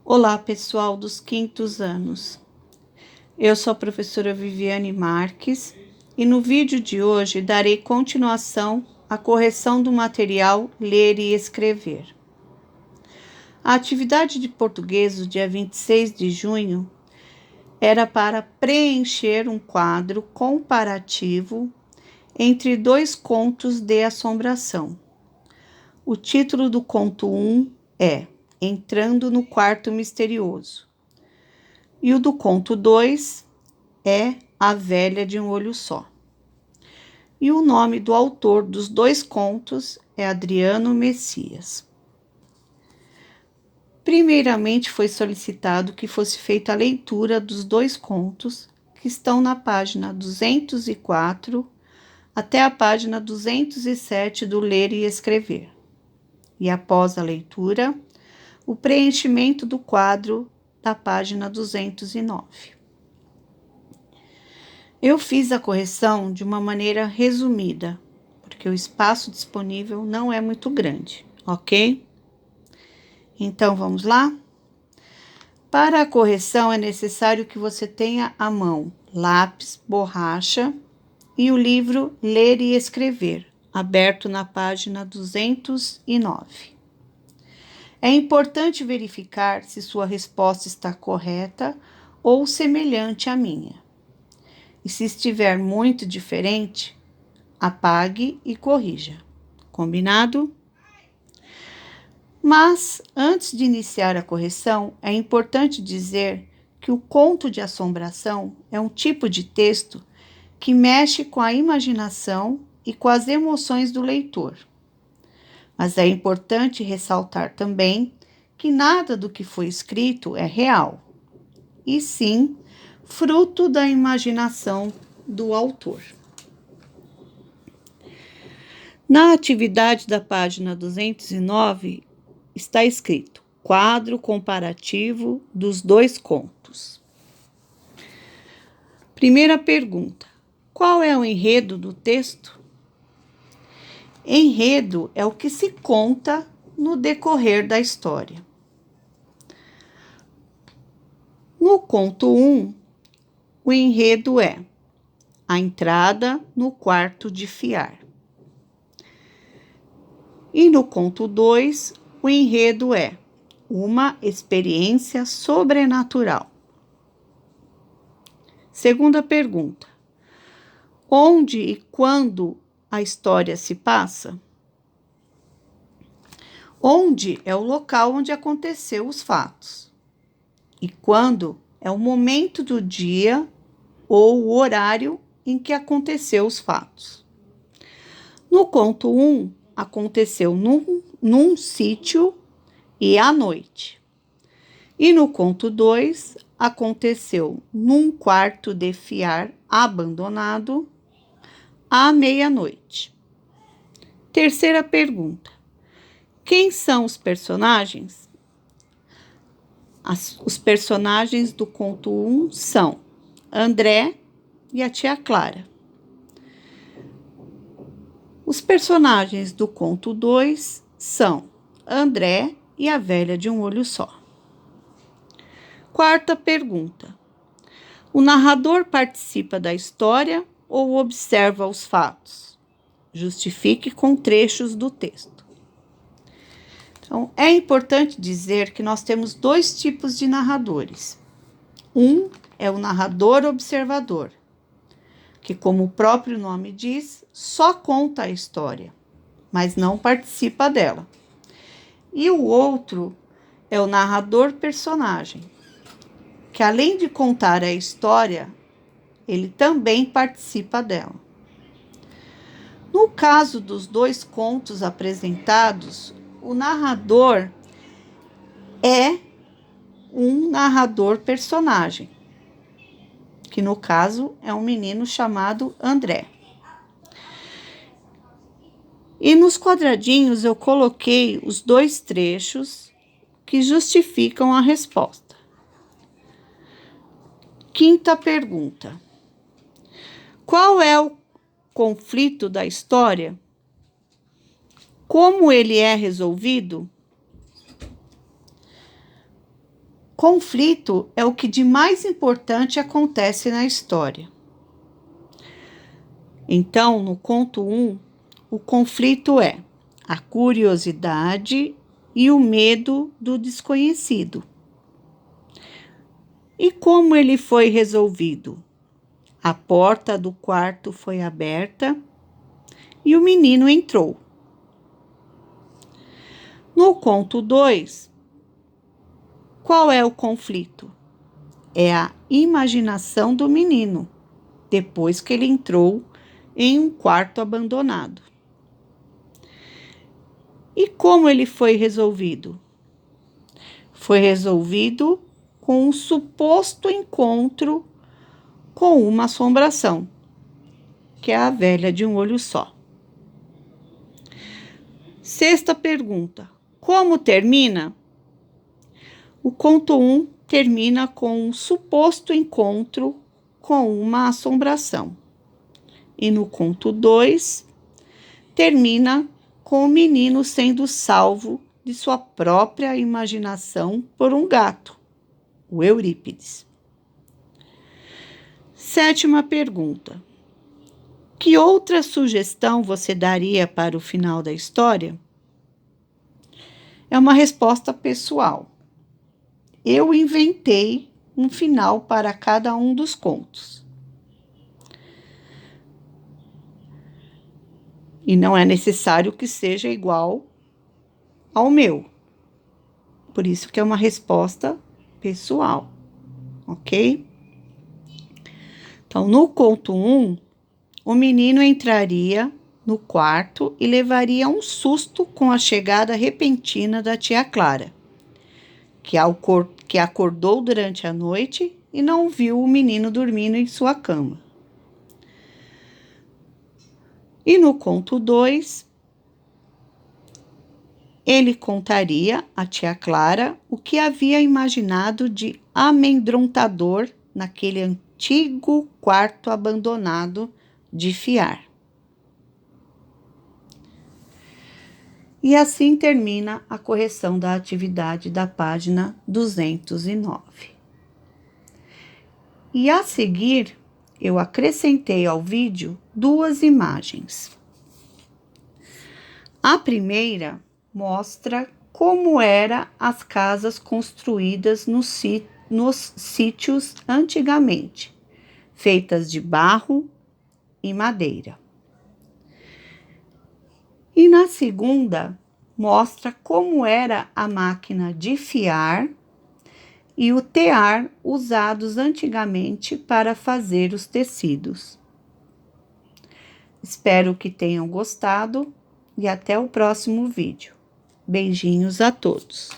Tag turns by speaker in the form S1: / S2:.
S1: Olá, pessoal dos quintos anos. Eu sou a professora Viviane Marques e no vídeo de hoje darei continuação à correção do material Ler e Escrever. A atividade de português do dia 26 de junho era para preencher um quadro comparativo entre dois contos de assombração. O título do conto 1 é Entrando no Quarto Misterioso. E o do conto 2 é A Velha de um Olho Só. E o nome do autor dos dois contos é Adriano Messias. Primeiramente foi solicitado que fosse feita a leitura dos dois contos que estão na página 204 até a página 207 do Ler e Escrever. E após a leitura, o preenchimento do quadro da página 209. Eu fiz a correção de uma maneira resumida, porque o espaço disponível não é muito grande, ok? Então, vamos lá? Para a correção, é necessário que você tenha à mão lápis, borracha e o livro Ler e Escrever, aberto na página 209. É importante verificar se sua resposta está correta ou semelhante à minha. E se estiver muito diferente, apague e corrija. Combinado? Mas, antes de iniciar a correção, é importante dizer que o conto de assombração é um tipo de texto que mexe com a imaginação e com as emoções do leitor. Mas é importante ressaltar também que nada do que foi escrito é real, e sim fruto da imaginação do autor. Na atividade da página 209 está escrito quadro comparativo dos dois contos. Primeira pergunta: qual é o enredo do texto? Enredo é o que se conta no decorrer da história. No conto 1, o enredo é a entrada no quarto de fiar. E no conto 2, o enredo é uma experiência sobrenatural. Segunda pergunta: onde e quando a história se passa? Onde é o local onde aconteceu os fatos. E quando é o momento do dia ou o horário em que aconteceu os fatos. No conto 1, aconteceu num sítio e à noite. E no conto 2, aconteceu num quarto de fiar abandonado à meia-noite. Terceira pergunta: quem são os personagens? Os personagens do conto 1 são André e a tia Clara. Os personagens do conto 2 são André e a Velha de um Olho Só. Quarta pergunta: o narrador participa da história ou observa os fatos? Justifique com trechos do texto. Então, é importante dizer que nós temos dois tipos de narradores. Um é o narrador observador, que, como o próprio nome diz, só conta a história, mas não participa dela. E o outro é o narrador personagem, que além de contar a história, ele também participa dela. No caso dos dois contos apresentados, o narrador é um narrador personagem, que no caso é um menino chamado André. E nos quadradinhos eu coloquei os dois trechos que justificam a resposta. Quinta pergunta: qual é o conflito da história? Como ele é resolvido? Conflito é o que de mais importante acontece na história. Então, no conto 1, o conflito é a curiosidade e o medo do desconhecido. E como ele foi resolvido? A porta do quarto foi aberta e o menino entrou. No conto 2, qual é o conflito? É a imaginação do menino, depois que ele entrou em um quarto abandonado. E como ele foi resolvido? Foi resolvido com um suposto encontro com uma assombração, que é a velha de um olho só. Sexta pergunta: como termina? O conto 1 termina com um suposto encontro com uma assombração. E no conto 2, termina com o menino sendo salvo de sua própria imaginação por um gato, o Eurípides. Sétima pergunta: que outra sugestão você daria para o final da história? É uma resposta pessoal. Eu inventei um final para cada um dos contos. E não é necessário que seja igual ao meu. Por isso que é uma resposta pessoal, ok? Então, no conto 1, o menino entraria no quarto e levaria um susto com a chegada repentina da tia Clara, que acordou durante a noite e não viu o menino dormindo em sua cama. E no conto 2, ele contaria à tia Clara o que havia imaginado de amedrontador naquele antigo quarto abandonado de fiar. E assim termina a correção da atividade da página 209. E a seguir, eu acrescentei ao vídeo 2 imagens. A primeira mostra como eram as casas construídas nos sítios antigamente, feitas de barro e madeira. E na segunda, mostra como era a máquina de fiar e o tear usados antigamente para fazer os tecidos. Espero que tenham gostado e até o próximo vídeo. Beijinhos a todos.